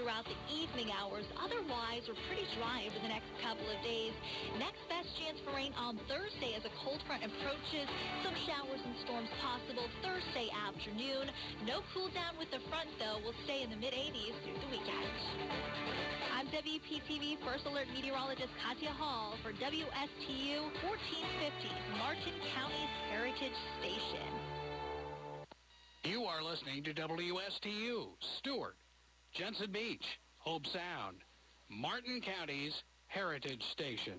throughout the evening hours. Otherwise, we're pretty dry over the next couple of days. Next best chance for rain on Thursday as a cold front approaches. Some showers and storms possible Thursday afternoon. No cool down with the front, though. We'll stay in the mid-80s through the weekend. I'm WPTV First Alert Meteorologist Katya Hall for WSTU 1450, Martin County's Heritage Station. You are listening to WSTU, Stewart, Jensen Beach, Hope Sound, Martin County's Heritage Station.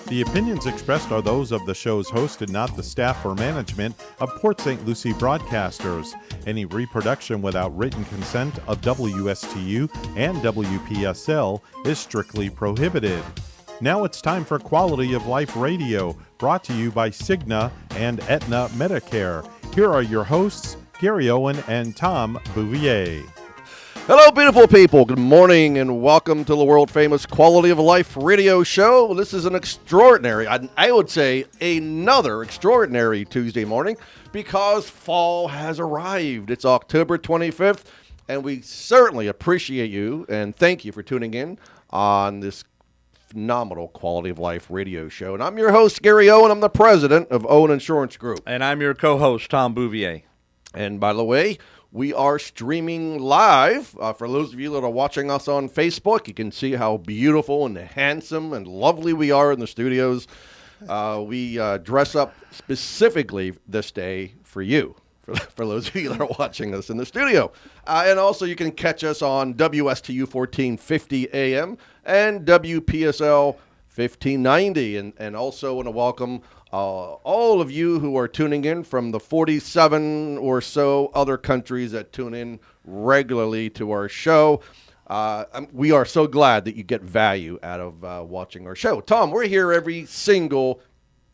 The opinions expressed are those of the show's host and not the staff or management of Port St. Lucie Broadcasters. Any reproduction without written consent of WSTU and WPSL is strictly prohibited. Now it's time for Quality of Life Radio, brought to you by Cigna and Aetna Medicare. Here are your hosts, Gary Owen and Tom Bouvier. Hello, beautiful people. Good morning and welcome to the world-famous Quality of Life radio show. This is an extraordinary, I would say another extraordinary Tuesday morning because fall has arrived. It's October 25th, and we certainly appreciate you and thank you for tuning in on this phenomenal Quality of Life radio show. And I'm your host, Gary Owen. I'm the president of Owen Insurance Group. And I'm your co-host, Tom Bouvier. And by the way, we are streaming live. For those of you that are watching us on Facebook, you can see how beautiful and handsome and lovely we are in the studios. We dress up specifically this day for you, for those of you that are watching us in the studio. And also you can catch us on WSTU 1450 AM and WPSL 1590. And also want to welcome all of you who are tuning in from the 47 or so other countries that tune in regularly to our show. We are so glad that you get value out of watching our show. Tom, we're here every single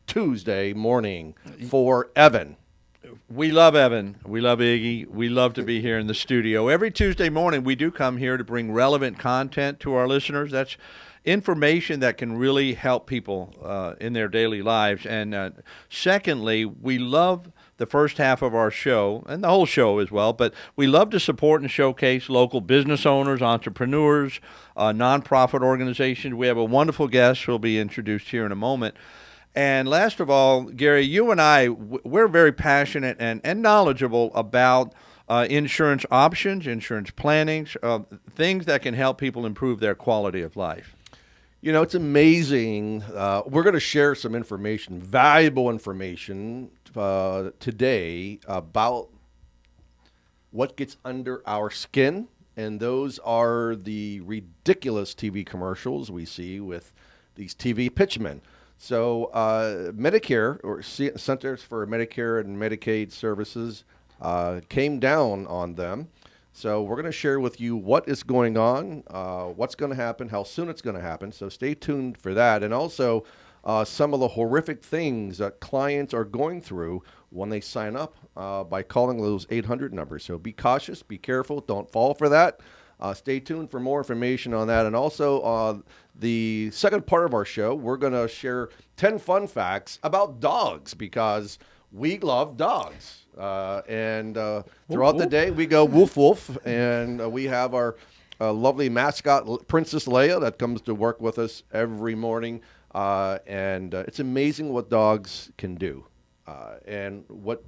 Tuesday morning for Evan. We love Evan. We love Iggy. We love to be here in the studio. Every Tuesday morning, we do come here to bring relevant content to our listeners. That's information that can really help people in their daily lives. And secondly, we love the first half of our show, and the whole show as well, but we love to support and showcase local business owners, entrepreneurs, nonprofit organizations. We have a wonderful guest who will be introduced here in a moment. And last of all, Gary, you and I, we're very passionate and knowledgeable about insurance options, insurance planning, things that can help people improve their quality of life. You know, it's amazing. We're going to share some information, valuable information today about what gets under our skin. And those are the ridiculous TV commercials we see with these TV pitchmen. So Medicare, or Centers for Medicare and Medicaid Services, came down on them. So we're going to share with you what is going on, what's going to happen, how soon it's going to happen. So stay tuned for that. And also some of the horrific things that clients are going through when they sign up by calling those 800 numbers. So be cautious, be careful, don't fall for that. Stay tuned for more information on that. And also the second part of our show, we're going to share 10 fun facts about dogs because we love dogs. And throughout the day, we go woof woof, and we have our lovely mascot, Princess Leia, that comes to work with us every morning. And it's amazing what dogs can do and what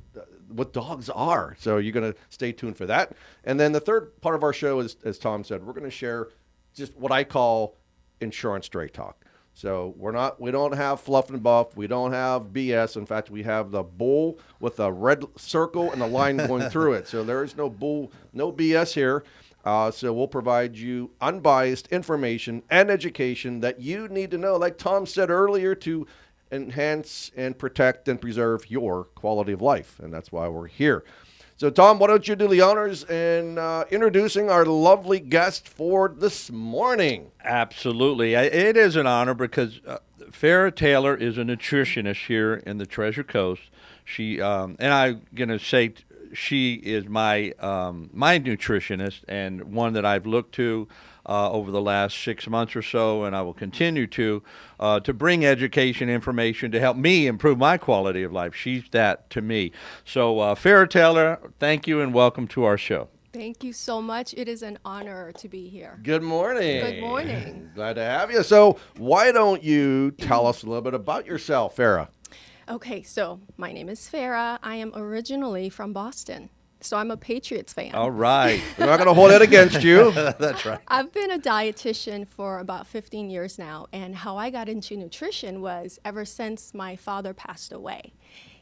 dogs are. So you're going to stay tuned for that. And then the third part of our show is, as Tom said, we're going to share just what I call insurance straight talk. So we don't have fluff and buff. We don't have BS. In fact, we have the bull with a red circle and a line going through it. So there is no bull, no BS here. So we'll provide you unbiased information and education that you need to know, like Tom said earlier, to enhance and protect and preserve your quality of life. And that's why we're here. So, Tom, why don't you do the honors in introducing our lovely guest for this morning? Absolutely. It is an honor because Farrah Taylor is a nutritionist here in the Treasure Coast. She and I'm going to say she is my nutritionist and one that I've looked to over the last 6 months or so, and I will continue to bring education, information to help me improve my quality of life. She's that to me. So, Farrah Taylor, thank you and welcome to our show. Thank you so much. It is an honor to be here. Good morning. Good morning. Glad to have you. So, why don't you tell us a little bit about yourself, Farrah? Okay, so my name is Farrah. I am originally from Boston, so I'm a Patriots fan. All right. We're not going to hold it against you. That's right. I've been a dietitian for about 15 years now, and how I got into nutrition was ever since my father passed away.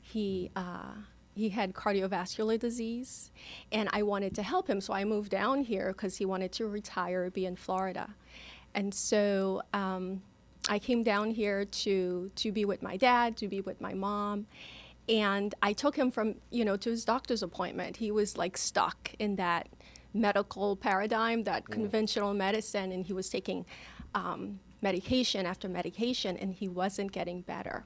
He had cardiovascular disease, and I wanted to help him, so I moved down here because he wanted to retire, be in Florida. And so I came down here to be with my dad, to be with my mom, and I took him from, to his doctor's appointment. He was like stuck in that medical paradigm, that conventional medicine, and he was taking medication after medication, and he wasn't getting better.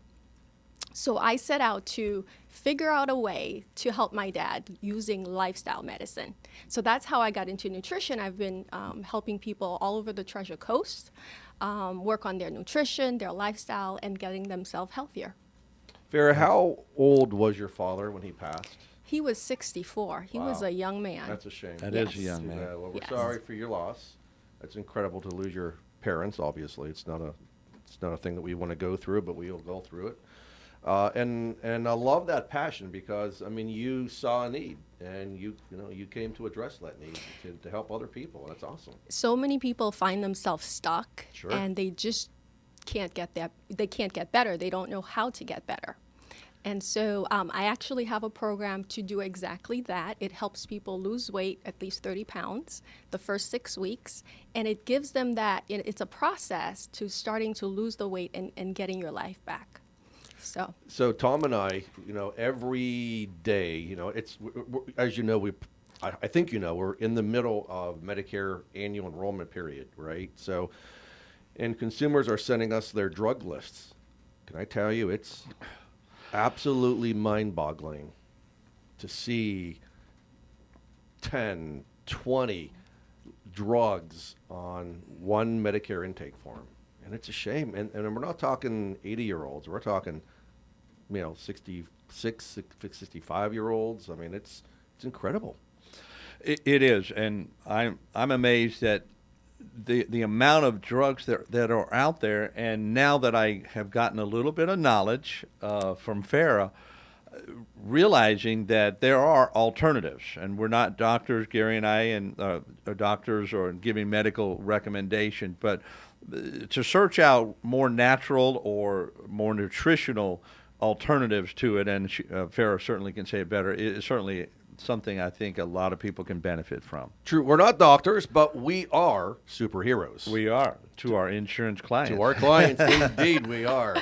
So I set out to figure out a way to help my dad using lifestyle medicine. So that's how I got into nutrition. I've been helping people all over the Treasure Coast work on their nutrition, their lifestyle, and getting themselves healthier. Farrah, how old was your father when he passed? He was 64. He was Wow. a young man. That's a shame. That Yes. is a young man. Yeah, well, we're Yes. sorry for your loss. It's incredible to lose your parents. Obviously, it's not a thing that we want to go through, but we'll go through it. And I love that passion because I mean you saw a need and you came to address that need to help other people. That's awesome. So many people find themselves stuck, Sure. and they just can't get that. They can't get better. They don't know how to get better. And so I actually have a program to do exactly that. It helps people lose weight, at least 30 pounds, the first 6 weeks. And it gives them that, it's a process to starting to lose the weight and getting your life back. So Tom and I, every day, it's as you know, I think we're in the middle of Medicare annual enrollment period, right? So, and consumers are sending us their drug lists. Can I tell you, it's absolutely mind-boggling to see 10, 20 drugs on one Medicare intake form. And it's a shame. And we're not talking 80-year-olds. We're talking, 66, 65-year-olds. I mean, it's incredible. It is, and I'm amazed at the amount of drugs that are out there. And now that I have gotten a little bit of knowledge from Farrah, realizing that there are alternatives, and we're not doctors, Gary and I, and are doctors or giving medical recommendation, but to search out more natural or more nutritional alternatives to it, and Farrah certainly can say it better, it's certainly something I think a lot of people can benefit from. True, we're not doctors, but we are superheroes. We are, to our insurance clients. To our clients, indeed we are.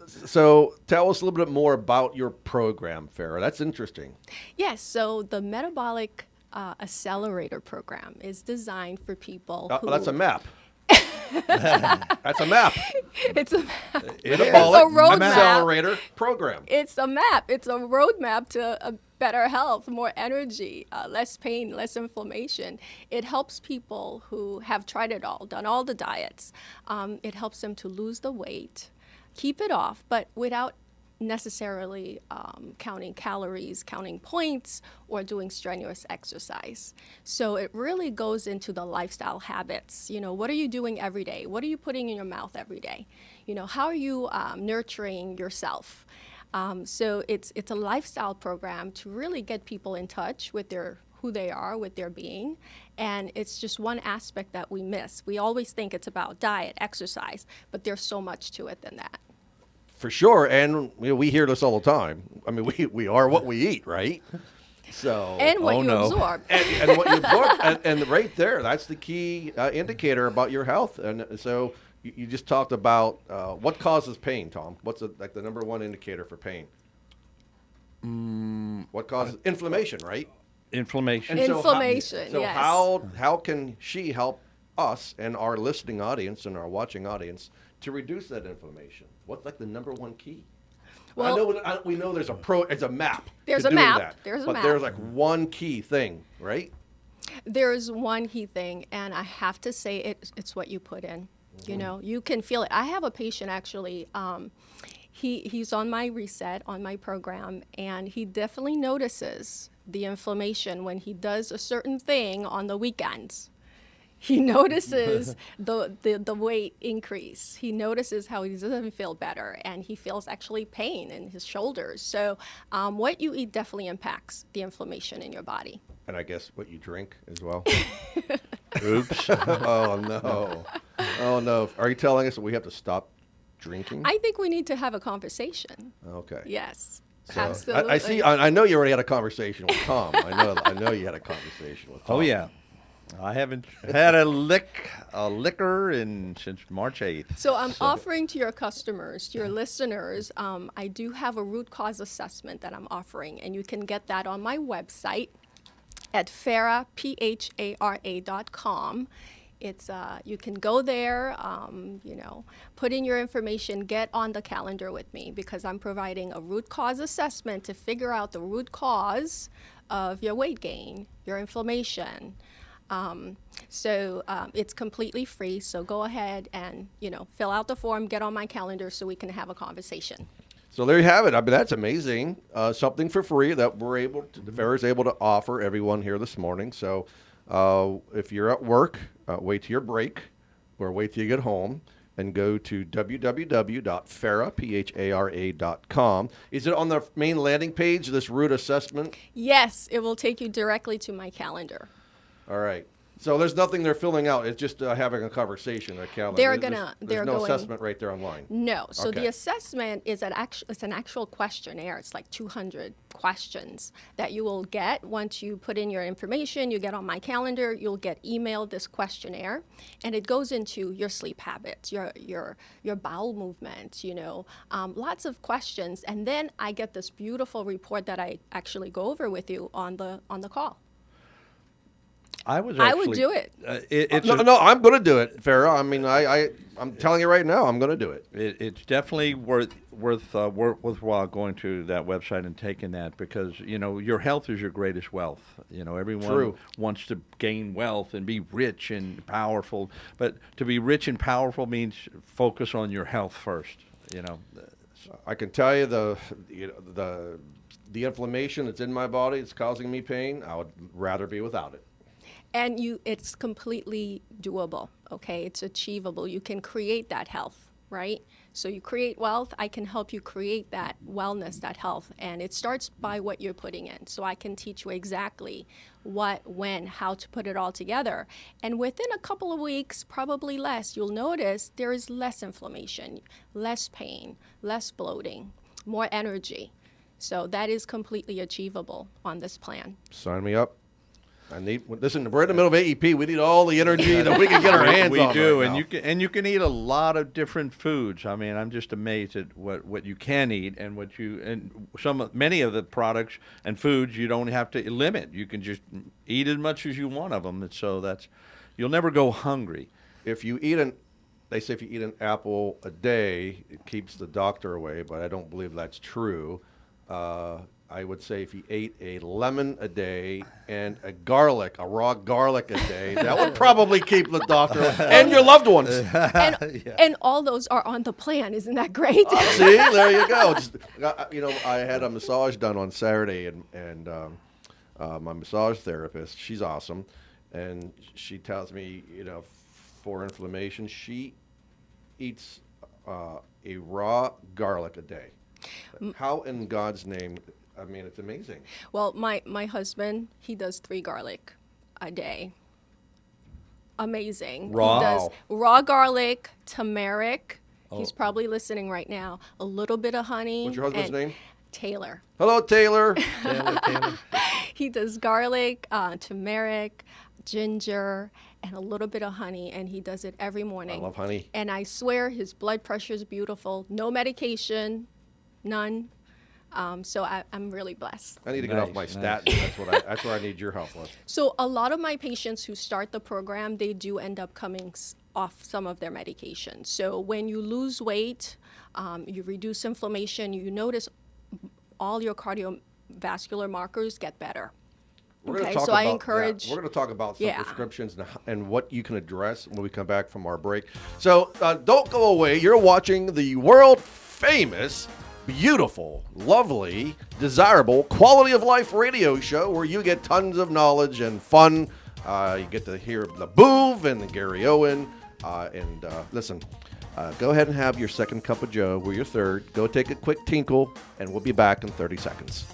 So tell us a little bit more about your program, Farrah. That's interesting. Yes, so the Metabolic Accelerator Program is designed for people who... That's a map. That's a map. It's a Metabolic roadmap. Accelerator Program. It's a map. It's a roadmap to a better health, more energy, less pain, less inflammation. It helps people who have tried it all, done all the diets. It helps them to lose the weight, keep it off, but without necessarily counting calories, counting points, or doing strenuous exercise. So it really goes into the lifestyle habits. What are you doing every day? What are you putting in your mouth every day? How are you nurturing yourself? So it's a lifestyle program to really get people in touch with who they are, with their being. And it's just one aspect that we miss. We always think it's about diet, exercise, but there's so much to it than that. For sure, and we hear this all the time. I mean, we are what we eat, right? So And what you absorb. and what you absorb, and right there, that's the key indicator about your health. And so you just talked about what causes pain, Tom. What's the number one indicator for pain? What causes inflammation, right? Inflammation. And Inflammation, so yes. how can she help us and our listening audience and our watching audience to reduce that inflammation? What's the number one key? Well, we know there's a map. There's to a doing map. That, There's a but map. there's one key thing, right? There's one key thing, and I have to say it's what you put in. You know, you can feel it. I have a patient actually. He's on my reset on my program, and he definitely notices the inflammation when he does a certain thing on the weekends. He notices the weight increase. He notices how he doesn't feel better, and he feels actually pain in his shoulders. So what you eat definitely impacts the inflammation in your body. And I guess what you drink as well. Oops. Oh, no. Oh, no. Are you telling us that we have to stop drinking? I think we need to have a conversation. Okay. Yes, So, absolutely. I see. I know you already had a conversation with Tom. I know you had a conversation with Tom. Oh yeah, I haven't had a liquor since March 8th. So I'm offering to your customers, to your listeners, I do have a root cause assessment that I'm offering, and you can get that on my website at phara.com. It's you can go there, put in your information, get on the calendar with me, because I'm providing a root cause assessment to figure out the root cause of your weight gain, your inflammation. It's completely free. So go ahead and fill out the form, get on my calendar, so we can have a conversation. So there you have it. I mean, that's amazing. Something for free that the fair is able to offer everyone here this morning. So if you're at work, wait till your break or wait till you get home and go to www.phara.com. Is it on the main landing page, this root assessment? Yes, it will take you directly to my calendar. All right. So there's nothing they're filling out. It's just having a conversation, a calendar. There's no assessment right there online. No. So Okay. the assessment is it's an actual questionnaire. It's like 200 questions that you will get once you put in your information. You get on my calendar. You'll get emailed this questionnaire, and it goes into your sleep habits, your bowel movements. Lots of questions, and then I get this beautiful report that I actually go over with you on the call. I would do it. No, I'm going to do it, Farah. I mean, I'm telling you right now, I'm going to do it. It's definitely worthwhile going to that website and taking that, because your health is your greatest wealth. Everyone True. wants to gain wealth and be rich and powerful, but to be rich and powerful means focus on your health first. I can tell you the inflammation that's in my body, it's causing me pain. I would rather be without it. And it's completely doable, okay? It's achievable. You can create that health, right? So you create wealth, I can help you create that wellness, that health. And it starts by what you're putting in. So I can teach you exactly what, when, how to put it all together. And within a couple of weeks, probably less, you'll notice there is less inflammation, less pain, less bloating, more energy. So that is completely achievable on this plan. Sign me up. Listen, we're in the middle of AEP. We need all the energy that we can get our hands on. We do, right and now. you can eat a lot of different foods. I mean, I'm just amazed at what you can eat, and many of the products and foods you don't have to limit. You can just eat as much as you want of them, and so you'll never go hungry. They say if you eat an apple a day, it keeps the doctor away, but I don't believe that's true. I would say if you ate a lemon a day and a raw garlic a day, that would probably keep the doctor and your loved ones. And all those are on the plan. Isn't that great? See, there you go. I had a massage done on Saturday, and my massage therapist, she's awesome, and she tells me, for inflammation, she eats a raw garlic a day. How in God's name? I mean, it's amazing. Well, my husband, he does 3 garlic a day. Amazing. Raw? He does raw garlic, turmeric. He's probably listening right now. A little bit of honey. What's your husband's name? Taylor. Hello, Taylor. He does garlic, turmeric, ginger, and a little bit of honey, and he does it every morning. I love honey. And I swear his blood pressure is beautiful. No medication, none. So I'm really blessed. I need to get off my statin. That's where I need your help with. So a lot of my patients who start the program, they do end up coming off some of their medications. So when you lose weight, you reduce inflammation, you notice all your cardiovascular markers get better. We're gonna Okay, talk so I about encourage- that. We're going to talk about some Yeah. prescriptions and what you can address when we come back from our break. So don't go away. You're watching the world famous, beautiful, lovely, desirable, quality of life radio show where you get tons of knowledge and fun. You get to hear the Boov and Gary Owen. Listen, go ahead and have your second cup of Joe. We're your third. Go take a quick tinkle, and we'll be back in 30 seconds.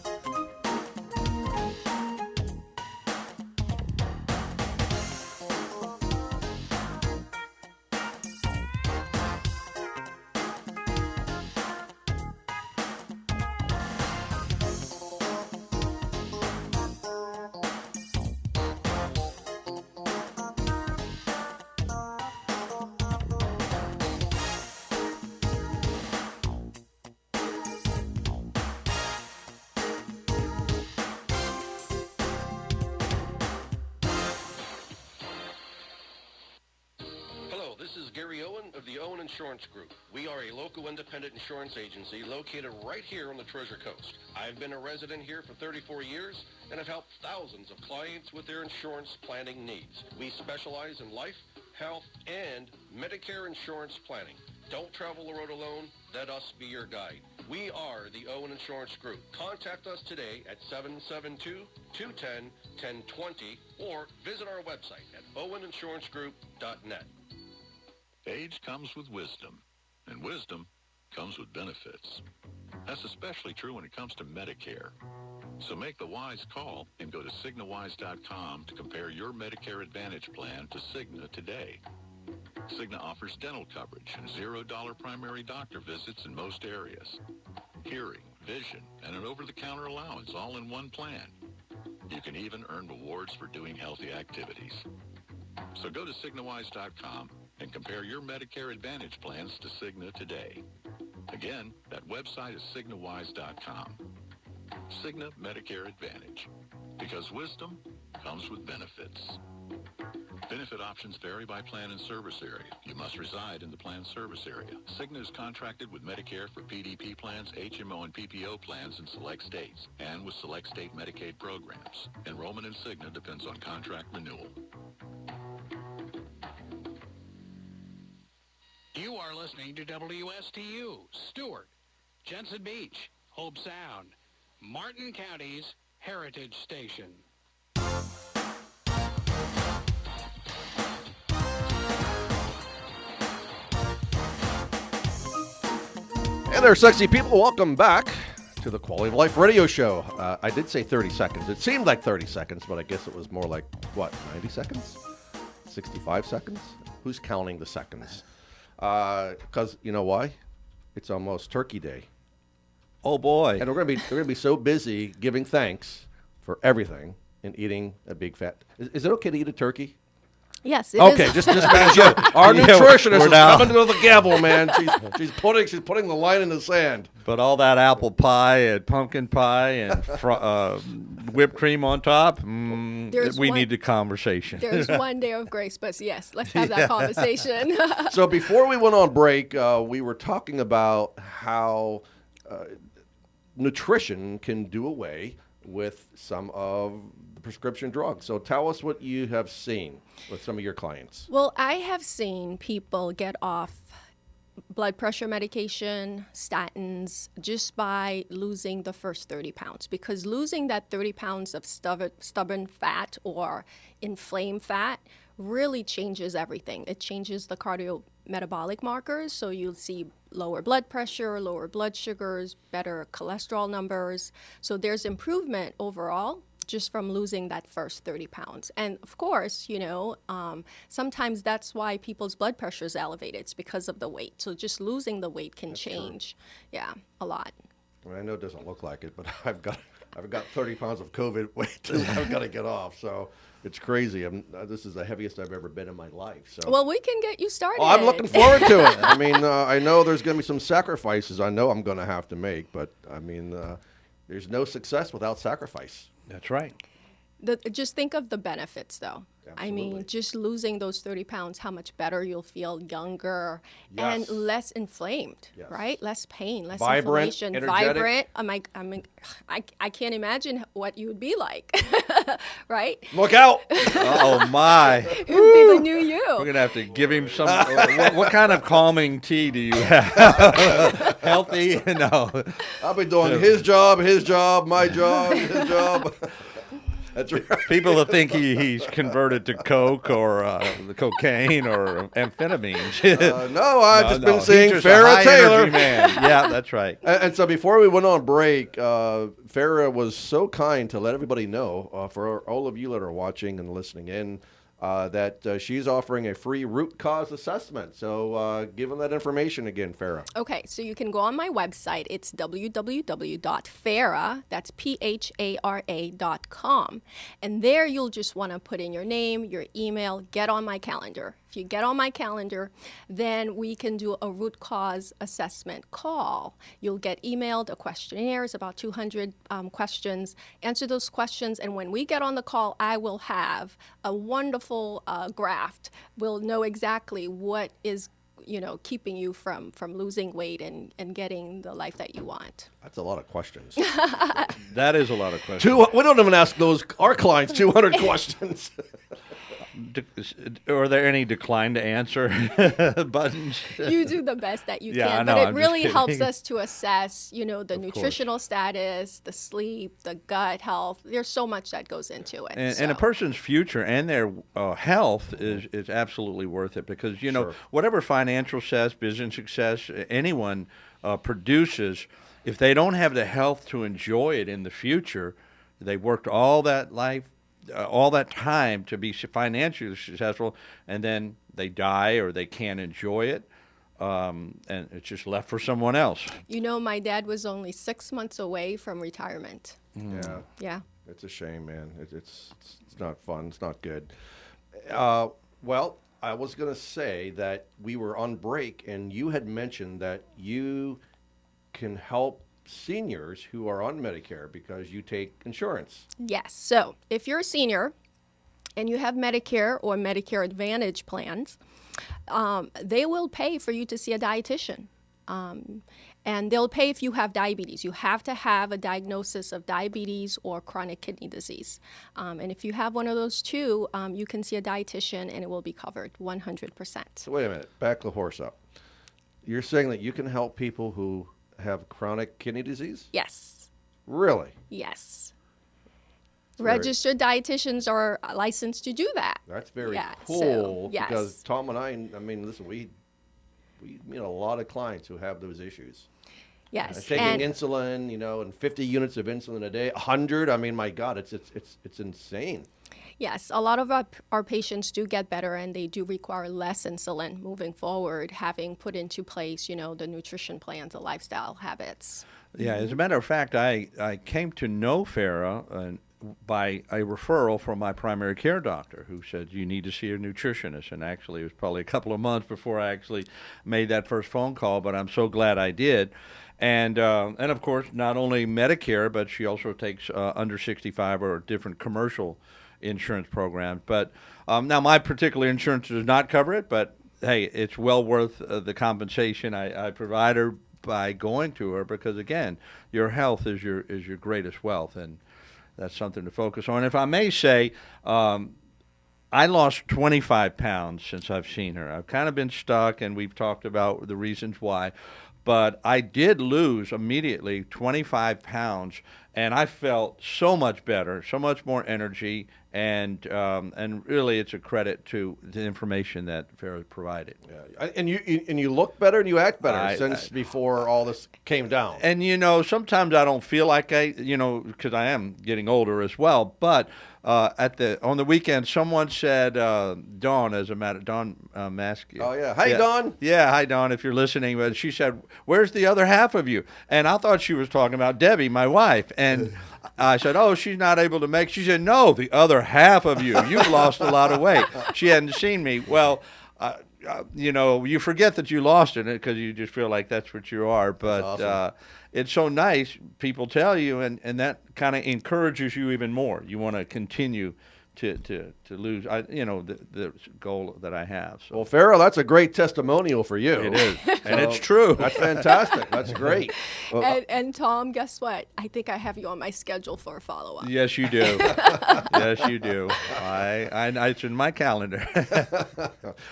Hello, this is Gary Owen of the Owen Insurance Group. We are a local independent insurance agency located right here on the Treasure Coast. I've been a resident here for 34 years and have helped thousands of clients with their insurance planning needs. We specialize in life, health, and Medicare insurance planning. Don't travel the road alone. Let us be your guide. We are the Owen Insurance Group. Contact us today at 772-210-1020 or visit our website at oweninsurancegroup.net. Age comes with wisdom, and wisdom comes with benefits. That's especially true when it comes to Medicare. So make the wise call and go to CignaWise.com to compare your Medicare Advantage plan to Cigna today. Cigna offers dental coverage and $0 primary doctor visits in most areas. Hearing, vision, and an over-the-counter allowance all in one plan. You can even earn rewards for doing healthy activities. So go to CignaWise.com and compare your Medicare Advantage plans to Cigna today. Again, that website is CignaWise.com. Cigna Medicare Advantage. Because wisdom comes with benefits. Benefit options vary by plan and service area. You must reside in the plan service area. Cigna is contracted with Medicare for PDP plans, HMO, and PPO plans in select states, and with select state Medicaid programs. Enrollment in Cigna depends on contract renewal. You are listening to WSTU, Stewart, Jensen Beach, Hope Sound, Martin County's Heritage Station. Hey there, sexy people. Welcome back to the Quality of Life radio show. I did say 30 seconds. It seemed like 30 seconds, but I guess it was more like, 90 seconds? 65 seconds? Who's counting the seconds? Because you know why? It's almost Turkey Day. Oh boy! And we're gonna be so busy giving thanks for everything and eating a big fat. Is it okay to eat a turkey? Yes, it Okay, is. just making sure. Our Yeah, nutritionist we're is now- coming to the gavel, man. She's putting the line in the sand. But all that apple pie and pumpkin pie and whipped cream on top, There's we one- need a conversation. There's one day of grace, but yes, let's have that conversation. So before we went on break, we were talking about how nutrition can do away with some of the prescription drugs. So tell us what you have seen with some of your clients. Well, I have seen people get off blood pressure medication, statins, just by losing the first 30 pounds. Because losing that 30 pounds of stubborn fat or inflamed fat really changes everything. It changes the cardiometabolic markers, so you'll see lower blood pressure, lower blood sugars, better cholesterol numbers. So there's improvement overall just from losing that first 30 pounds. And of course, sometimes that's why people's blood pressure is elevated. It's because of the weight. So just losing the weight can change, a lot. I know it doesn't look like it, but I've got 30 pounds of COVID weight too. I've got to get off. So it's crazy. This is the heaviest I've ever been in my life. So. Well, we can get you started. Oh, I'm looking forward to it. I mean, I know there's going to be some sacrifices I know I'm going to have to make, but I mean, there's no success without sacrifice. That's right. Just think of the benefits, though. I mean, just losing those 30 pounds, how much better you'll feel, younger and Yes. less inflamed, Yes. right? Less pain, less Vibrant, inflammation, energetic. vibrant. I can't imagine what you would be like, right? Look out! Oh my! It would be the new you. We're gonna have to give him some. What kind of calming tea do you have? Healthy? No. I'll be doing his job, my job, his job. That's right. People that think he's converted to coke or the cocaine or amphetamines. No, I've just been he's seeing just a Farrah high Taylor. energy man. Yeah, that's right. And so before we went on break, Farrah was so kind to let everybody know, for all of you that are watching and listening in, that she's offering a free root cause assessment. So give them that information again, Farrah. Okay, so you can go on my website. It's www.phara, that's phara.com. And there you'll just want to put in your name, your email, get on my calendar. If you get on my calendar, then we can do a root cause assessment call. You'll get emailed a questionnaire. It's about 200 questions. Answer those questions, and when we get on the call, I will have a wonderful graph. We'll know exactly what is keeping you from losing weight and getting the life that you want. That's a lot of questions. That is a lot of questions. We don't even ask our clients 200 questions. Are there any decline to answer buttons? You do the best that you Yeah, I can, know, but it I'm just really helps kidding. us to assess, the nutritional status, the sleep, the gut health. There's so much that goes into it. And a person's future and their health is absolutely worth it because, Sure. whatever financial success, business success, anyone produces, if they don't have the health to enjoy it in the future, they worked all that life, all that time to be financially successful, and then they die or they can't enjoy it, and it's just left for someone else. My dad was only 6 months away from retirement. Yeah. Yeah. It's a shame, man. It's not fun. It's not good. Well, I was going to say that we were on break, and you had mentioned that you can help seniors who are on Medicare because you take insurance. Yes. So if you're a senior and you have Medicare or Medicare Advantage plans, they will pay for you to see a dietitian. And they'll pay if you have diabetes. You have to have a diagnosis of diabetes or chronic kidney disease. And if you have one of those two, you can see a dietitian and it will be covered 100%. So wait a minute. Back the horse up. You're saying that you can help people who have chronic kidney disease? Yes. Really? Yes. very- Registered dietitians are licensed to do that. That's very Yeah, cool so, yes. because Tom and I mean, listen, we meet a lot of clients who have those issues. Yes. Taking and insulin, and 50 units of insulin a day, 100. I mean, my God, it's insane. yes, a lot of our patients do get better and they do require less insulin moving forward, having put into place, the nutrition plans, the lifestyle habits. Yeah, as a matter of fact, I came to know Farrah by a referral from my primary care doctor who said, you need to see a nutritionist. And actually, it was probably a couple of months before I actually made that first phone call, but I'm so glad I did. And of course, not only Medicare, but she also takes under 65 or different commercial insurance programs. But now my particular insurance does not cover it, but hey, it's well worth the compensation I provide her by going to her because, again, your health is your greatest wealth, and that's something to focus on. If I may say, I lost 25 pounds since I've seen her. I've kind of been stuck, and we've talked about the reasons why. But I did lose immediately 25 pounds, and I felt so much better, so much more energy, and really it's a credit to the information that Farrah provided. Yeah. And you look better and you act better since before all this came down. And sometimes I don't feel like because I am getting older as well. But on the weekend, someone said Dawn, Dawn Mask. Oh yeah, hey Dawn. Yeah, hi Dawn. If you're listening, but she said, "Where's the other half of you?" And I thought she was talking about Debbie, my wife. And I said, "Oh, she's not able to make." She said, "No, the other half of you. You've lost a lot of weight." She hadn't seen me. Well. You forget that you lost it because you just feel like that's what you are. But awesome. It's so nice. People tell you, and that kind of encourages you even more. You want to continue to lose. The goal that I have. So Well, Farrell, that's a great testimonial for you. it is, and So, it's true. That's fantastic. That's great. Well, And Tom, guess what? I think I have you on my schedule for a follow-up. Yes, you do. Yes, you do. It's in my calendar.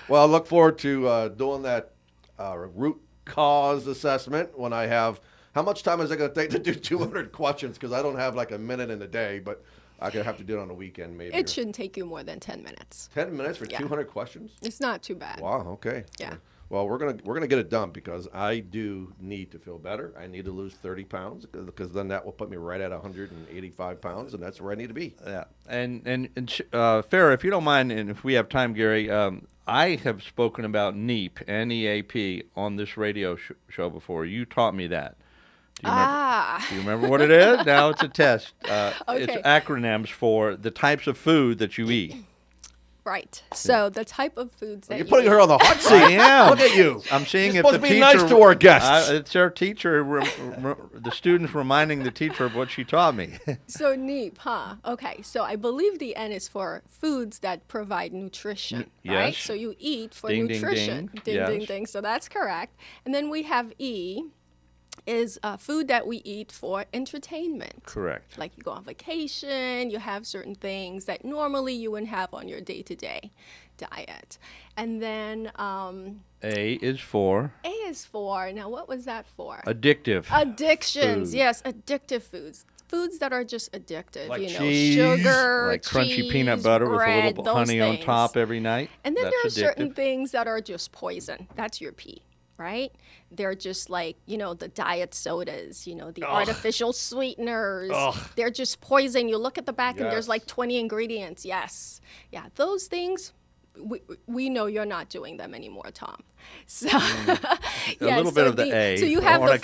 well, I look forward to doing that root cause assessment when I have. How much time is it going to take to do 200 questions? Because I don't have like a minute in a day, but I'm going to have to do it on the weekend maybe. It shouldn't take you more than 10 minutes. 10 minutes for Yeah. 200 questions? It's not too bad. Wow, okay. Yeah. Well, we're gonna get it done because I do need to feel better. I need to lose 30 pounds because then that will put me right at 185 pounds, and that's where I need to be. Yeah, and Farrah, if you don't mind, and if we have time, Gary, I have spoken about NEAP, N-E-A-P, on this radio show before. You taught me that. Do you remember? Do you remember what it is? Now it's a test. It's Okay. acronyms for the types of food that you eat. Right. So the type of foods that You're you putting eat- her on the hot seat. I am. Look at you. I'm seeing You're if supposed the to be teacher. nice to our guests. It's our teacher, the students reminding the teacher of what she taught me. So NEAP, huh? Okay. So I believe the N is for foods that provide nutrition, right? yes. So you eat for Ding, ding, nutrition. ding. Ding, ding, Yes. ding. So that's correct. And then we have E is food that we eat for entertainment. Correct. Like you go on vacation, you have certain things that normally you wouldn't have on your day-to-day diet. And then A is for A is for, now what was that for? addictive. Addictions, food. yes, addictive foods. Foods that are just addictive, Like you know, cheese, sugar, like crunchy cheese, peanut butter with a bread, little those honey on things. top every night. And then That's there are certain addictive. things that are just poison. That's your P, right? They're just like, you know, the diet sodas, you know, the artificial sweeteners. They're just poison. You look at the back and there's Yes. like 20 ingredients. Yes. Yeah, those things, we know you're not doing them anymore, Tom. So A yeah, little bit of the A. So you I have wanna-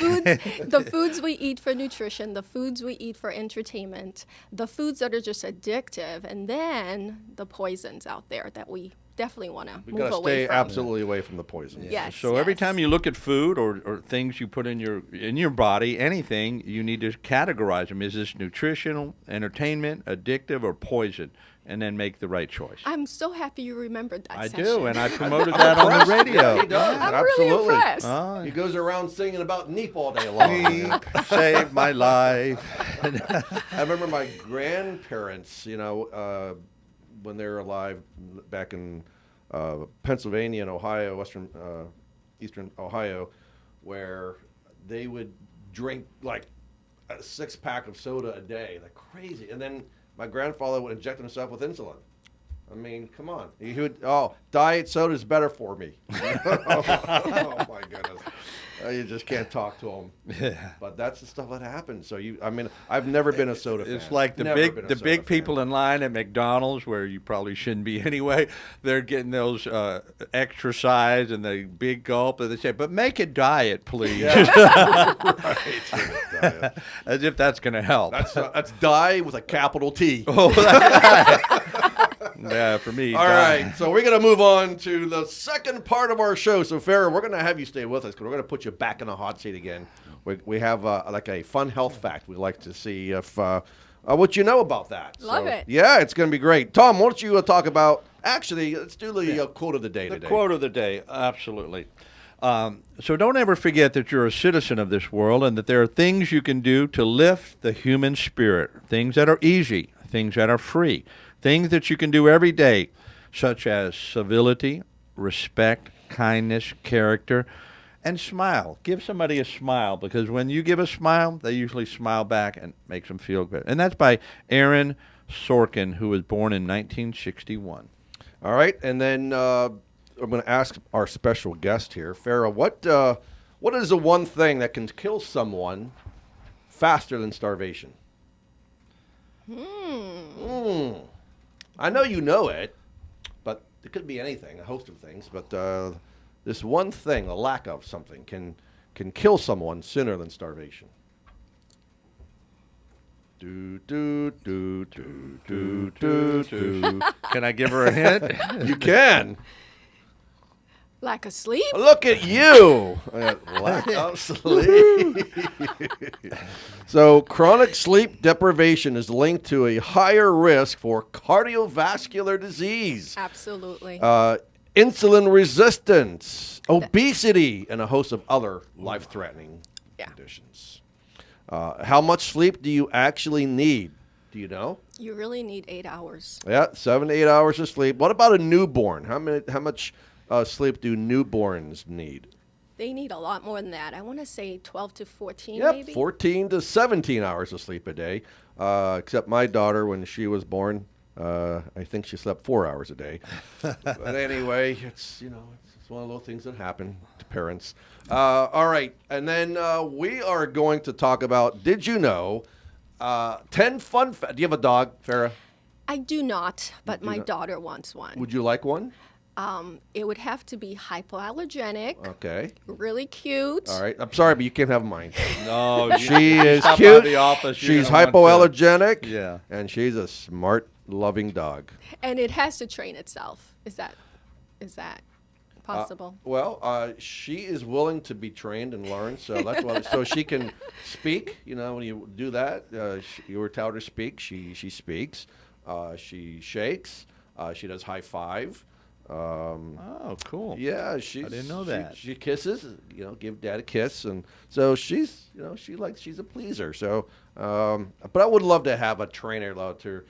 the foods we eat for nutrition, the foods we eat for entertainment, the foods that are just addictive, and then the poisons out there that we definitely want to We've move got to away stay from. absolutely away from the poison. Yes. So every yes. time you look at food or things you put in your body, anything, you need to categorize them. Is this nutritional, entertainment, addictive, or poison? And then make the right choice. I'm so happy you remembered that I session. do, and I promoted that on the radio. He does. I'm absolutely. really impressed. Oh, He goes around singing about NEAP all day long. saved my life. I remember my grandparents, you know, when they were alive back in Pennsylvania and Ohio, eastern Ohio, where they would drink like a 6-pack of soda a day, like crazy. And then my grandfather would inject himself with insulin. I mean, come on. He would, diet soda is better for me. oh my goodness. You just can't talk to him. Yeah. But that's the stuff that happens. So I've never been a soda fan. It's like the Never been a big soda fan. people in line at McDonald's, where you probably shouldn't be anyway. They're getting those extra size and the big gulp, and they say, "But make it diet, please," Right. as if that's going to help. That's die with a capital T. Yeah, for me. All die. right, so we're going to move on to the second part of our show. So, Farrah, we're going to have you stay with us because we're going to put you back in the hot seat again. We have like a fun health fact we'd like to see if what you know about that. Love So, it. Yeah, it's going to be great. Tom, why don't you talk about, actually, let's do the quote of the day The today. quote of the day, absolutely. So don't ever forget that you're a citizen of this world and that there are things you can do to lift the human spirit, things that are easy, things that are free, things that you can do every day, such as civility, respect, kindness, character, and smile. Give somebody a smile, because when you give a smile, they usually smile back and makes them feel good. And that's by Aaron Sorkin, who was born in 1961. All right, and then I'm going to ask our special guest here, Farrah, what is the one thing that can kill someone faster than starvation? I know you know it, but it could be anything, a host of things. But this one thing, the lack of something, can kill someone sooner than starvation. Do do do do do do do. Can I give her a hint? You can. Lack of sleep? Look at you. Lack of sleep. So chronic sleep deprivation is linked to a higher risk for cardiovascular disease, Absolutely. insulin resistance, obesity, and a host of other life-threatening conditions. How much sleep do you actually need? Do you know? You really need 8 hours. Yeah, 7 to 8 hours of sleep. What about a newborn? How much sleep do newborns need? They need a lot more than that. I want to say 12 to 14 Yep, maybe. 14 to 17 hours of sleep a day. Except my daughter, when she was born, I think she slept 4 hours a day. But anyway, it's one of those things that happen to parents. All right, and then we are going to talk about, did you know, 10 fun facts. Do you have a dog, Farrah? I do not, but my not? daughter wants one. Would you like one? It would have to be hypoallergenic, Okay. really cute. All right. I'm sorry, but you can't have mine. No, She is stop by cute. the office, you're She's gonna want to- hypoallergenic. Yeah. And she's a smart, loving dog. And it has to train itself. Is that possible? Well, she is willing to be trained and learn, so that's why. So she can speak. When you do that, you were taught her to speak. She speaks. She shakes. She does high five. Oh, cool. Yeah, I didn't know that. She kisses. Give dad a kiss, and so she's she's a pleaser. So, but I would love to have a trainer though to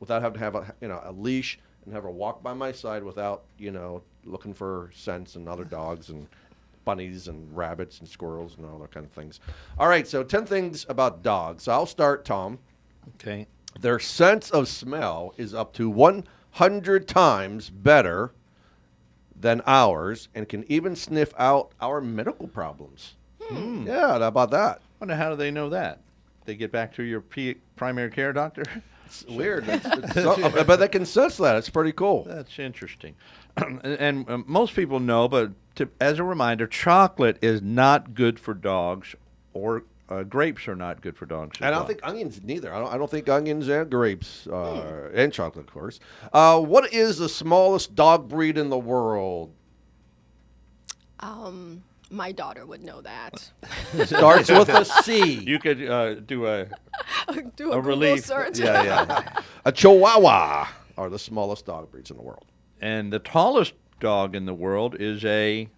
without having to have a leash and have her walk by my side without looking for scents and other dogs and bunnies and rabbits and squirrels and all that kind of things. All right, so 10 things about dogs. So I'll start, Tom. Okay. Their sense of smell is up to 100 times better than ours and can even sniff out our medical problems. Yeah, how about that? Wonder how do they know that? They get back to your primary care doctor? It's weird. But they can sense that. It's pretty cool. That's interesting. And most people know, but as a reminder, chocolate is not good for dogs, or grapes are not good for dogs. And I don't think onions neither. I don't think onions and grapes and chocolate, of course. What is the smallest dog breed in the world? My daughter would know that. Starts with a C. You could do a Do a Google relief. search. Yeah. A Chihuahua are the smallest dog breeds in the world. And the tallest dog in the world is a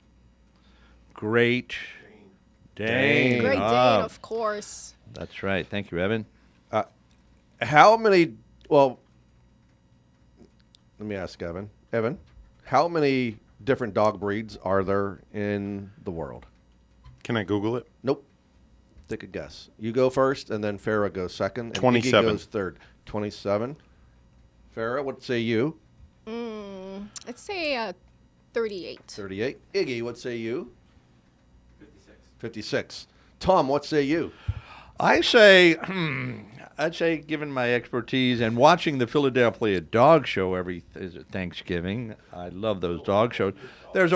Great Dane. Great Dane, Ah, of course. that's right. Thank you, Evan. How many? Well, let me ask Evan. Evan, how many different dog breeds are there in the world? Can I Google it? Nope. Take a guess. You go first, and then Farrah goes second. And 27. Iggy goes third. 27. Farrah, what say you? Let's say 38. 38. Iggy, what say you? 56. Tom, what say you? I'd say, given my expertise and watching the Philadelphia Dog Show every Thanksgiving, I love those dog shows. There's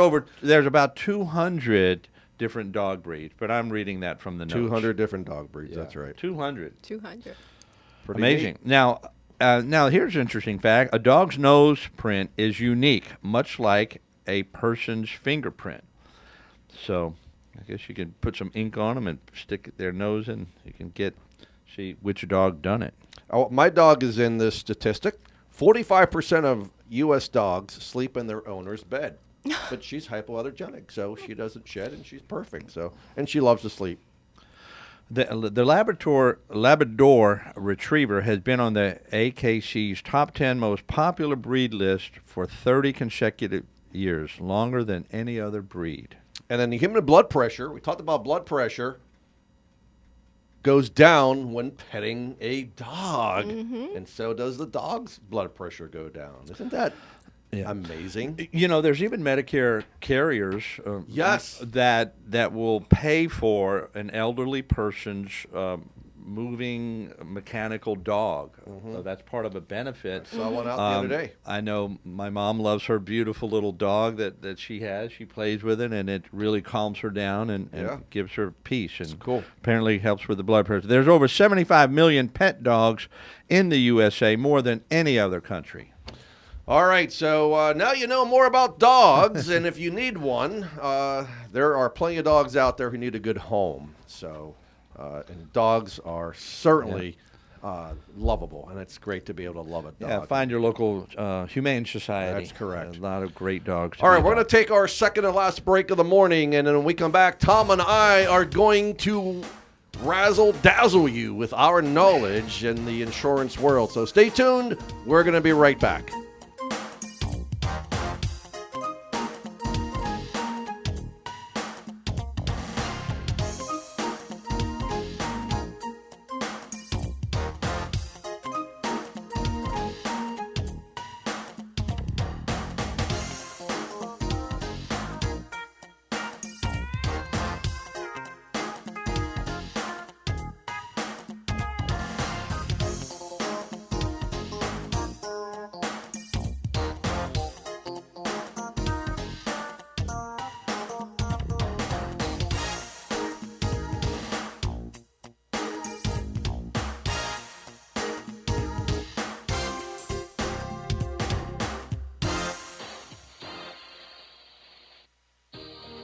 about 200 different dog breeds, but I'm reading that from the notes. 200 different dog breeds. That's right. 200. 200. Pretty Amazing. neat. Now here's an interesting fact. A dog's nose print is unique, much like a person's fingerprint. So I guess you can put some ink on them and stick their nose in. You can see which dog done it. Oh, my dog is in this statistic. 45% of U.S. dogs sleep in their owner's bed. But she's hypoallergenic, so she doesn't shed, and she's perfect. And she loves to sleep. The Labrador Retriever has been on the AKC's top 10 most popular breed list for 30 consecutive years, longer than any other breed. And then the human blood pressure, we talked about blood pressure, goes down when petting a dog. And so does the dog's blood pressure go down. Isn't that amazing? You know, there's even Medicare carriers Yes. that will pay for an elderly person's moving mechanical dog. That's part of a benefit. Saw one out the other day. I know my mom loves her beautiful little dog that she has. She plays with it, and it really calms her down and gives her peace. And cool. Apparently helps with the blood pressure. There's over 75 million pet dogs in the USA, more than any other country. All right, so now you know more about dogs, and if you need one, there are plenty of dogs out there who need a good home. So, and dogs are certainly lovable, and it's great to be able to love a dog. Yeah, find your local humane society. That's correct. A lot of great dogs. All right, we're going to take our second and last break of the morning, and then when we come back, Tom and I are going to razzle-dazzle you with our knowledge in the insurance world. So stay tuned. We're going to be right back.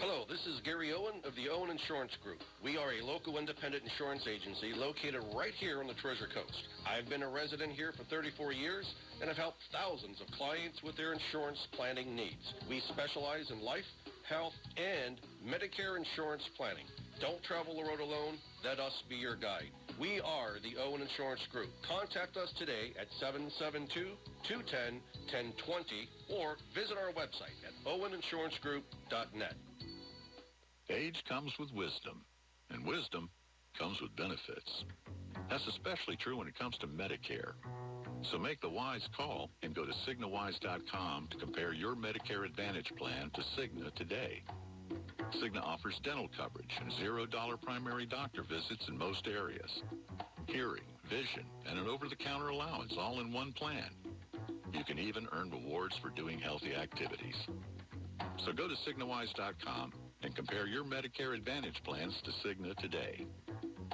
Hello, this is Gary Owen of the Owen Insurance Group. We are a local independent insurance agency located right here on the Treasure Coast. I've been a resident here for 34 years and have helped thousands of clients with their insurance planning needs. We specialize in life, health, and Medicare insurance planning. Don't travel the road alone. Let us be your guide. We are the Owen Insurance Group. Contact us today at 772-210-1020 or visit our website at oweninsurancegroup.net. Age comes with wisdom, and wisdom comes with benefits. That's especially true when it comes to Medicare. So make the wise call and go to CignaWise.com to compare your Medicare Advantage plan to Cigna today. Cigna offers dental coverage and $0 primary doctor visits in most areas. Hearing, vision, and an over-the-counter allowance all in one plan. You can even earn rewards for doing healthy activities. So go to CignaWise.com and compare your Medicare Advantage plans to Cigna today.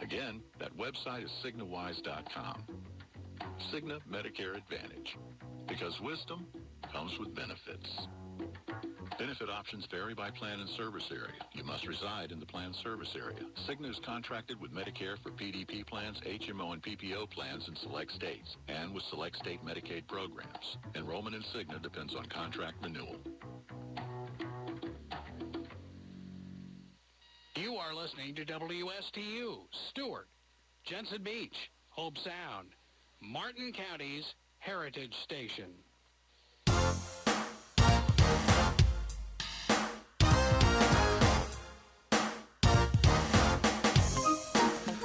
Again, that website is CignaWise.com. Cigna Medicare Advantage, because wisdom comes with benefits. Benefit options vary by plan and service area. You must reside in the plan service area. Cigna is contracted with Medicare for PDP plans, HMO, and PPO plans in select states, and with select state Medicaid programs. Enrollment in Cigna depends on contract renewal. You are listening to WSTU, Stewart, Jensen Beach, Hope Sound, Martin County's Heritage Station.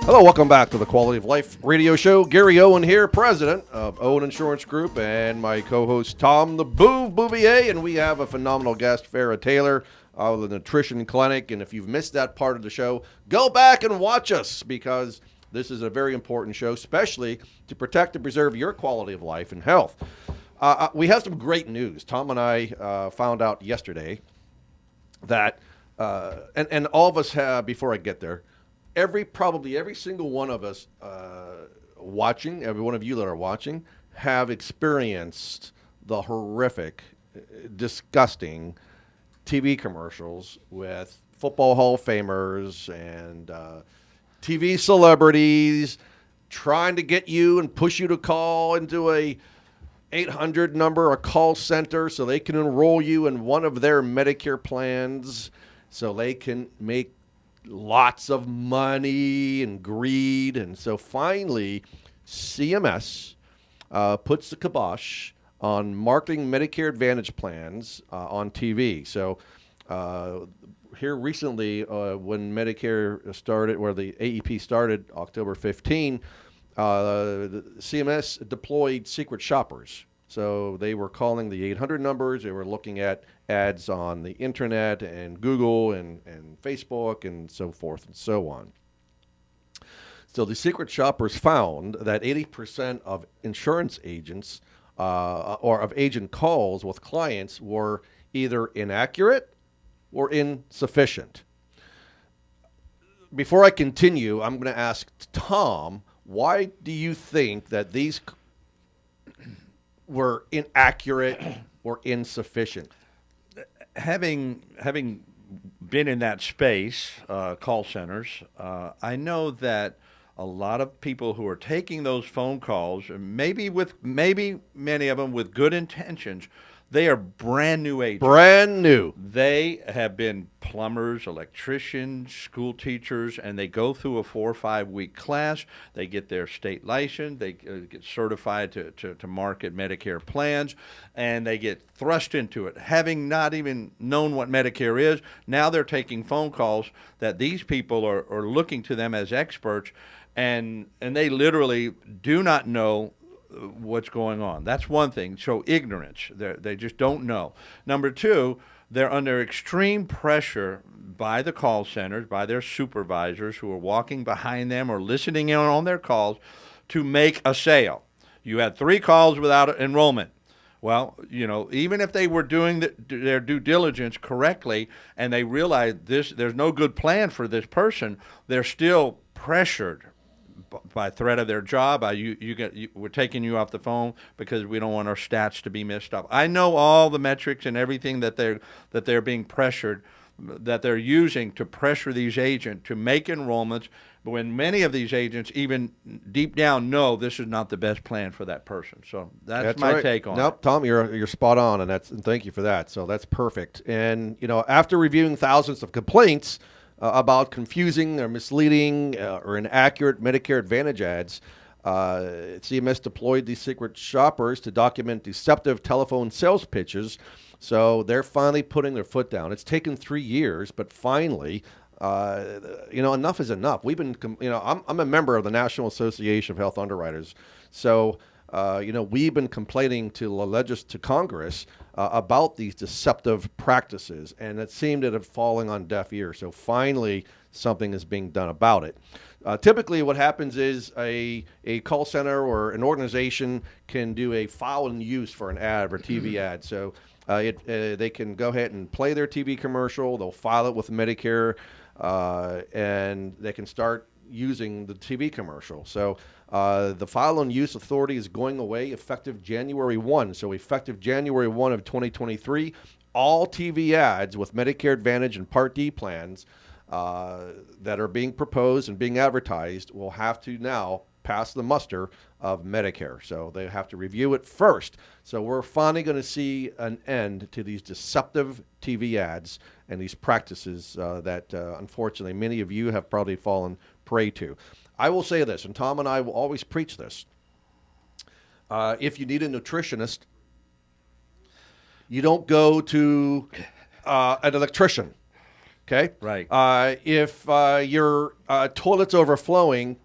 Hello, welcome back to the Quality of Life radio show. Gary Owen here, president of Owen Insurance Group, and my co-host Tom the Boo Bouvier, and we have a phenomenal guest, Farrah Taylor, of the Nutrition Clinic. And if you've missed that part of the show, go back and watch us, because this is a very important show, especially to protect and preserve your quality of life and health. We have some great news. Tom and I found out yesterday that, and all of us have, before I get there, probably every single one of us watching, every one of you that are watching, have experienced the horrific, disgusting TV commercials with football Hall of Famers and TV celebrities trying to get you and push you to call into a 800 number, a call center, so they can enroll you in one of their Medicare plans so they can make lots of money and greed. And so finally, CMS puts the kibosh on marketing Medicare Advantage plans on TV. So here recently, when Medicare started, where the AEP started October 15, CMS deployed secret shoppers. So they were calling the 800 numbers. They were looking at ads on the internet and Google and Facebook and so forth and so on. So the secret shoppers found that 80% of insurance agents or of agent calls with clients were either inaccurate or insufficient. Before I continue, I'm going to ask Tom, why do you think that these were inaccurate or insufficient? Having been in that space, call centers, I know that a lot of people who are taking those phone calls, maybe many of them with good intentions, they are brand new agents. Brand new. They have been plumbers, electricians, school teachers, and they go through a 4 or 5 week class. They get their state license. They get certified to market Medicare plans, and they get thrust into it. Having not even known what Medicare is, now they're taking phone calls that these people are looking to them as experts, and they literally do not know what's going on. That's one thing. So ignorance. They just don't know. Number two, they're under extreme pressure by the call centers, by their supervisors who are walking behind them or listening in on their calls to make a sale. You had 3 calls without enrollment. Well, even if they were doing their due diligence correctly and they realized there's no good plan for this person, they're still pressured by threat of their job. We're taking you off the phone because we don't want our stats to be messed up. I know all the metrics and everything that they're being pressured, that they're using to pressure these agents to make enrollments, but when many of these agents even deep down know this is not the best plan for that person. So that's my right. take on it. Nope, Tom, you're spot on, and thank you for that. So that's perfect. And after reviewing thousands of complaints about confusing or misleading or inaccurate Medicare Advantage ads, CMS deployed these secret shoppers to document deceptive telephone sales pitches. So they're finally putting their foot down. It's taken 3 years, but finally, enough is enough. We've been, I'm a member of the National Association of Health Underwriters. So, we've been complaining to Congress about these deceptive practices, and it seemed to have fallen on deaf ears. So finally, something is being done about it. Typically, what happens is a call center or an organization can do a file and use for an ad or TV ad. So they can go ahead and play their TV commercial. They'll file it with Medicare, and they can start using the TV commercial. So the file and use authority is going away effective January 1. So effective January 1 of 2023, all TV ads with Medicare Advantage and Part D plans that are being proposed and being advertised will have to now pass the muster of Medicare. So they have to review it first. So we're finally going to see an end to these deceptive TV ads and these practices that unfortunately many of you have probably fallen prey to. I will say this, and Tom and I will always preach this. If you need a nutritionist, you don't go to an electrician. Okay? Right. If your toilet's overflowing,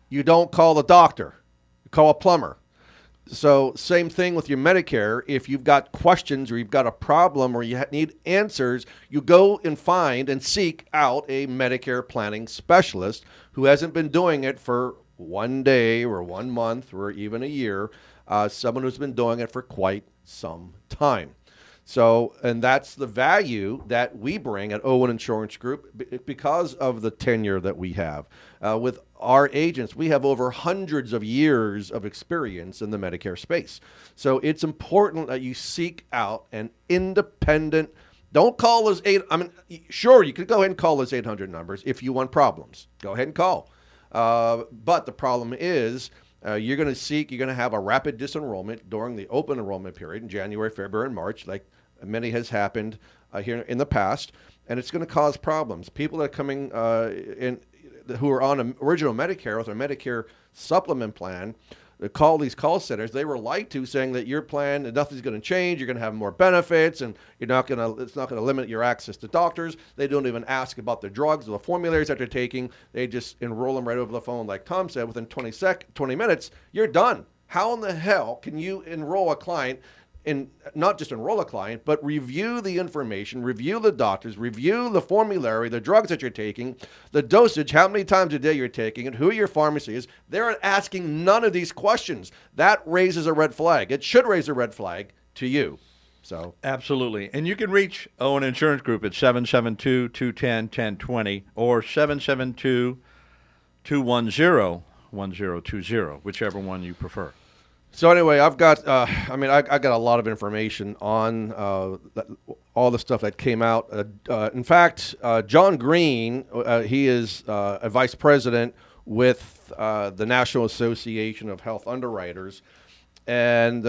you don't call the doctor. You call a plumber. So same thing with your Medicare. If you've got questions or you've got a problem or you need answers, you go and find and seek out a Medicare planning specialist who hasn't been doing it for 1 day or 1 month or even a year, someone who's been doing it for quite some time. So, and that's the value that we bring at Owen Insurance Group because of the tenure that we have. With our agents, we have over hundreds of years of experience in the Medicare space. So it's important that you seek out an independent, don't call those sure, you could go ahead and call those 800 numbers if you want problems. Go ahead and call. But the problem is, you're going to have a rapid disenrollment during the open enrollment period in January, February, and March, like many has happened here in the past, and it's going to cause problems. People that are coming in who are on an original Medicare with a Medicare supplement plan, they call these call centers. They were lied to, saying that your plan, nothing's going to change. You're going to have more benefits, and it's not going to limit your access to doctors. They don't even ask about the drugs or the formularies that they're taking. They just enroll them right over the phone, like Tom said. Within 20 minutes, you're done. How in the hell can you enroll a client? And not just enroll a client, but review the information, review the doctors, review the formulary, the drugs that you're taking, the dosage, how many times a day you're taking it, who your pharmacy is. They're asking none of these questions. That raises a red flag. It should raise a red flag to you. So absolutely. And you can reach Owen Insurance Group at 772-210-1020 or 772-210-1020, whichever one you prefer. So anyway, I've got, I got a lot of information on all the stuff that came out. In fact, John Green, he is a vice president with the National Association of Health Underwriters, and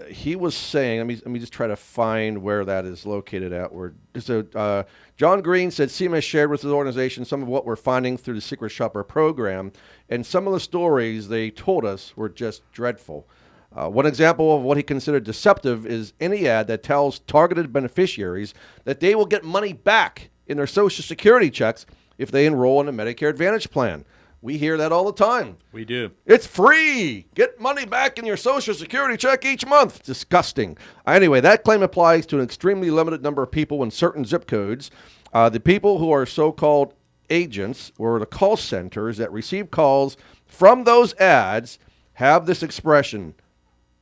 he was saying, let me just try to find where that is located at. So John Green said CMS shared with his organization some of what we're finding through the Secret Shopper program, and some of the stories they told us were just dreadful. One example of what he considered deceptive is any ad that tells targeted beneficiaries that they will get money back in their Social Security checks if they enroll in a Medicare Advantage plan. We hear that all the time. We do. It's free. Get money back in your Social Security check each month. Disgusting. Anyway, that claim applies to an extremely limited number of people in certain zip codes. The people who are so-called agents or the call centers that receive calls from those ads have this expression.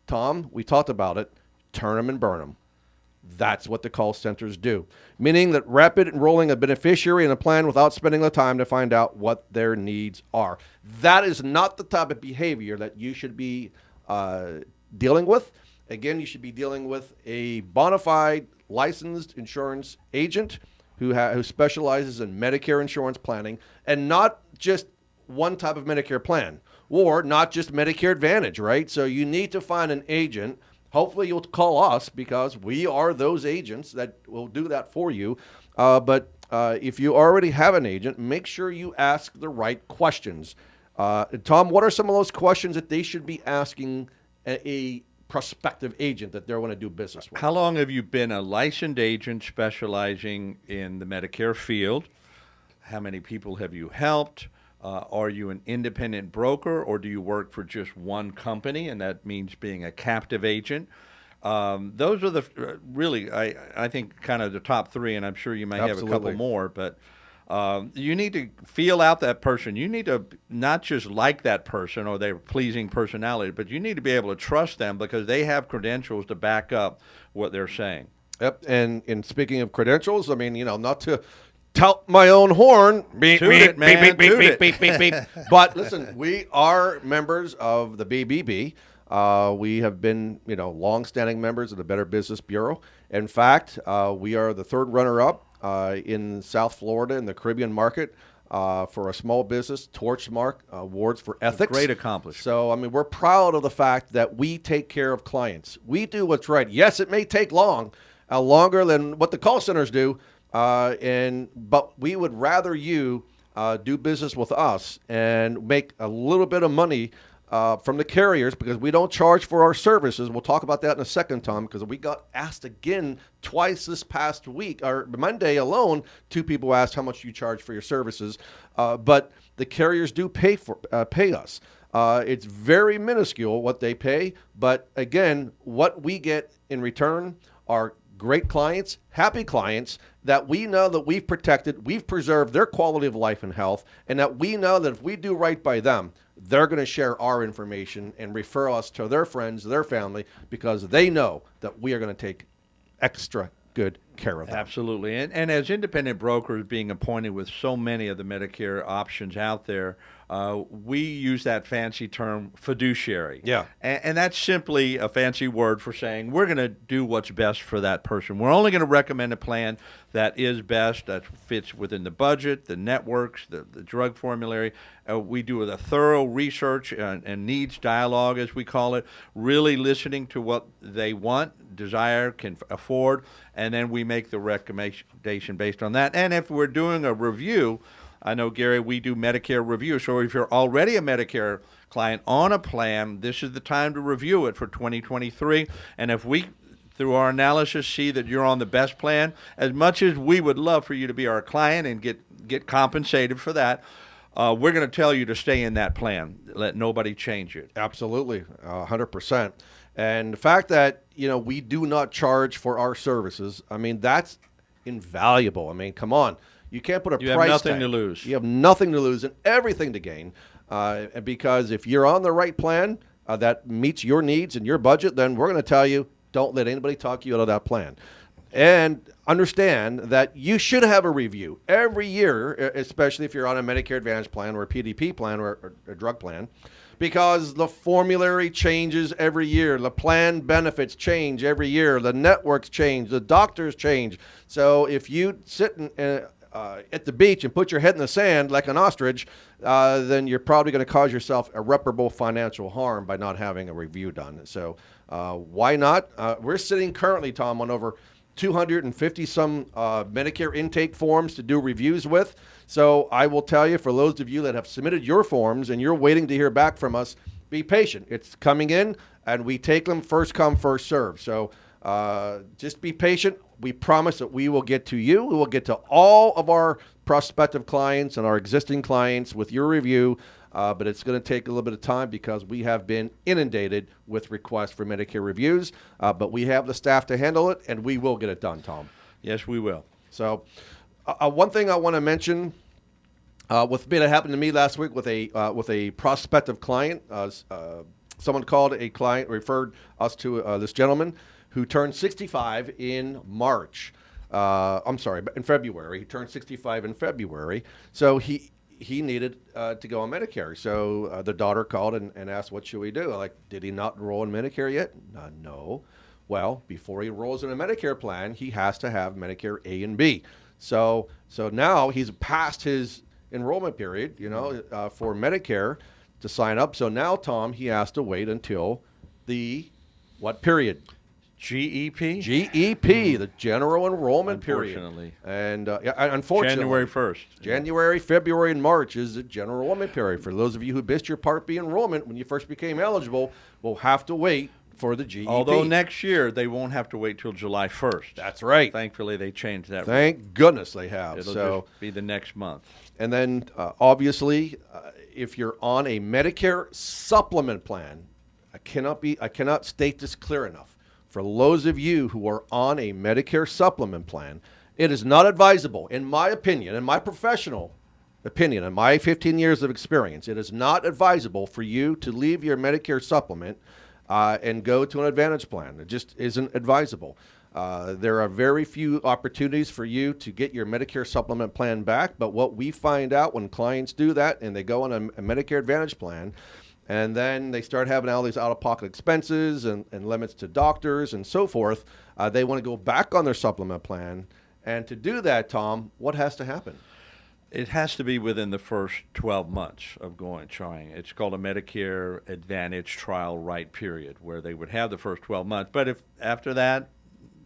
Tom, we talked about it. Turn them and burn them. That's what the call centers do, meaning that rapid enrolling a beneficiary in a plan without spending the time to find out what their needs are. That is not the type of behavior that you should be dealing with. Again, you should be dealing with a bona fide licensed insurance agent who specializes in Medicare insurance planning, and not just one type of Medicare plan, or not just Medicare Advantage, right? So you need to find an agent. Hopefully you'll call us because we are those agents that will do that for you. But if you already have an agent, make sure you ask the right questions. Tom, what are some of those questions that they should be asking a prospective agent that they're going to do business with? How long have you been a licensed agent specializing in the Medicare field? How many people have you helped? Are you an independent broker, or do you work for just one company, and that means being a captive agent? Those are the really, I think, kind of the top three, and I'm sure you may have a couple more, but you need to feel out that person. You need to not just like that person or their pleasing personality, but you need to be able to trust them because they have credentials to back up what they're saying. Yep, and speaking of credentials, I mean, not to tout my own horn. Beep, Toot beep, it, man, beep, beep, toot beep, it. beep, beep, beep. But listen, we are members of the BBB. We have been, long-standing members of the Better Business Bureau. In fact, we are the third runner-up in South Florida in the Caribbean market for a small business Torchmark Awards for Ethics. Great accomplishment. So, we're proud of the fact that we take care of clients. We do what's right. Yes, it may take longer than what the call centers do. But we would rather you do business with us and make a little bit of money from the carriers because we don't charge for our services. We'll talk about that in a second, Tom, because we got asked again twice this past week, or Monday alone, 2 people asked how much you charge for your services. But the carriers do pay us. It's very minuscule what they pay, but again, what we get in return are great clients, happy clients that we know that we've protected, we've preserved their quality of life and health, and that we know that if we do right by them, they're going to share our information and refer us to their friends, their family, because they know that we are going to take extra good care of them. Absolutely. And as independent brokers being appointed with so many of the Medicare options out there, we use that fancy term fiduciary. Yeah. And that's simply a fancy word for saying we're going to do what's best for that person. We're only going to recommend a plan that is best, that fits within the budget, the networks, the drug formulary. We do a thorough research and needs dialogue, as we call it, really listening to what they want, desire, can afford, and then we make the recommendation based on that. And if we're doing a review, I know, Gary, we do Medicare review. So if you're already a Medicare client on a plan, this is the time to review it for 2023. And if we, through our analysis, see that you're on the best plan, as much as we would love for you to be our client and get compensated for that, we're going to tell you to stay in that plan. Let nobody change it. Absolutely, 100%. And the fact that, we do not charge for our services, that's invaluable. Come on. You can't put a price tag. You have nothing to lose. You have nothing to lose and everything to gain. Because if you're on the right plan that meets your needs and your budget, then we're going to tell you, don't let anybody talk you out of that plan. And understand that you should have a review every year, especially if you're on a Medicare Advantage plan or a PDP plan or a drug plan, because the formulary changes every year. The plan benefits change every year. The networks change. The doctors change. So if you sit at the beach and put your head in the sand like an ostrich, then you're probably going to cause yourself irreparable financial harm by not having a review done. So why not? We're sitting currently, Tom, on over 250 some Medicare intake forms to do reviews with. So I will tell you, for those of you that have submitted your forms and you're waiting to hear back from us, be patient. It's coming in, and we take them first come, first serve. So just be patient. We promise that we will get to you. We will get to all of our prospective clients and our existing clients with your review, but it's going to take a little bit of time because we have been inundated with requests for Medicare reviews, but we have the staff to handle it, and we will get it done, Tom. Yes, we will. So one thing I want to mention with that happened to me last week with a prospective client. Someone called a client, referred us to this gentleman who turned 65 in March. In February. He turned 65 in February. So he needed to go on Medicare. So the daughter called and asked, what should we do? Like, did he not enroll in Medicare yet? No. Well, before he enrolls in a Medicare plan, he has to have Medicare A and B. So now he's past his enrollment period, for Medicare to sign up. So now, Tom, he has to wait until the what period? GEP? GEP, the general enrollment period. Unfortunately. And unfortunately. January 1st. January, February, and March is the general enrollment period. For those of you who missed your Part B enrollment when you first became eligible, will have to wait for the GEP. Although next year they won't have to wait till July 1st. That's right. Thankfully, they changed that. Thank goodness they have. It'll just be the next month. And then, obviously, if you're on a Medicare supplement plan, I cannot state this clear enough. For those of you who are on a Medicare supplement plan, it is not advisable, in my opinion, in my professional opinion, in my 15 years of experience, it is not advisable for you to leave your Medicare supplement and go to an Advantage plan. It just isn't advisable. There are very few opportunities for you to get your Medicare supplement plan back, but what we find out when clients do that and they go on a Medicare Advantage plan, and then they start having all these out-of-pocket expenses and limits to doctors and so forth, they want to go back on their supplement plan. And to do that, Tom, what has to happen? It has to be within the first 12 months of trying. It's called a Medicare Advantage trial right period, where they would have the first 12 months. But if after that,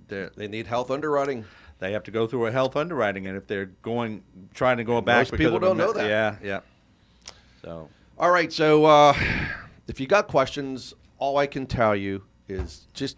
they need health underwriting. They have to go through a health underwriting, and if they're trying to go back, most people don't know that. Yeah. So. All right, so if you got questions, all I can tell you is just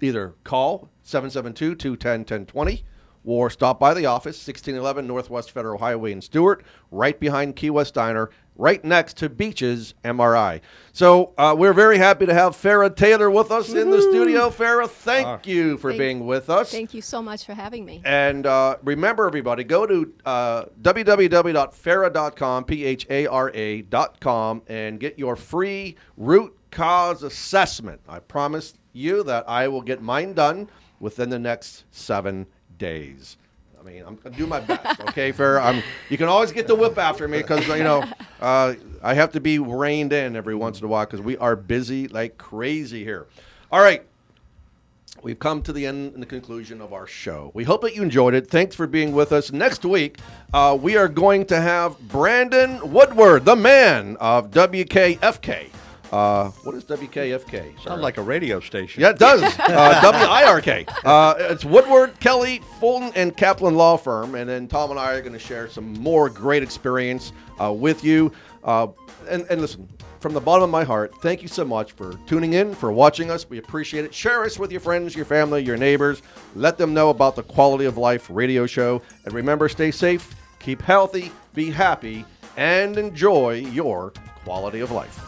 either call 772-210-1020 or stop by the office, 1611 Northwest Federal Highway in Stewart, right behind Key West Diner, right next to Beaches MRI. So we're very happy to have Farrah Taylor with us in the studio. Farrah, thank you for being with us. Thank you so much for having me. And remember, everybody, go to www.farrah.com, PHARA.com, and get your free root cause assessment. I promise you that I will get mine done within the next 7 days. I mean, I'm going to do my best, okay, Farrah? You can always get the whip after me because, I have to be reined in every once in a while because we are busy like crazy here. All right. We've come to the end and the conclusion of our show. We hope that you enjoyed it. Thanks for being with us. Next week, we are going to have Brandon Woodward, the man of WKFK. What is WKFK? Sounds like a radio station. Yeah, it does. WIRK. It's Woodward, Kelly, Fulton, and Kaplan Law Firm. And then Tom and I are going to share some more great experience with you. And listen, from the bottom of my heart, thank you so much for tuning in, for watching us. We appreciate it. Share us with your friends, your family, your neighbors. Let them know about the Quality of Life radio show. And remember, stay safe, keep healthy, be happy, and enjoy your quality of life.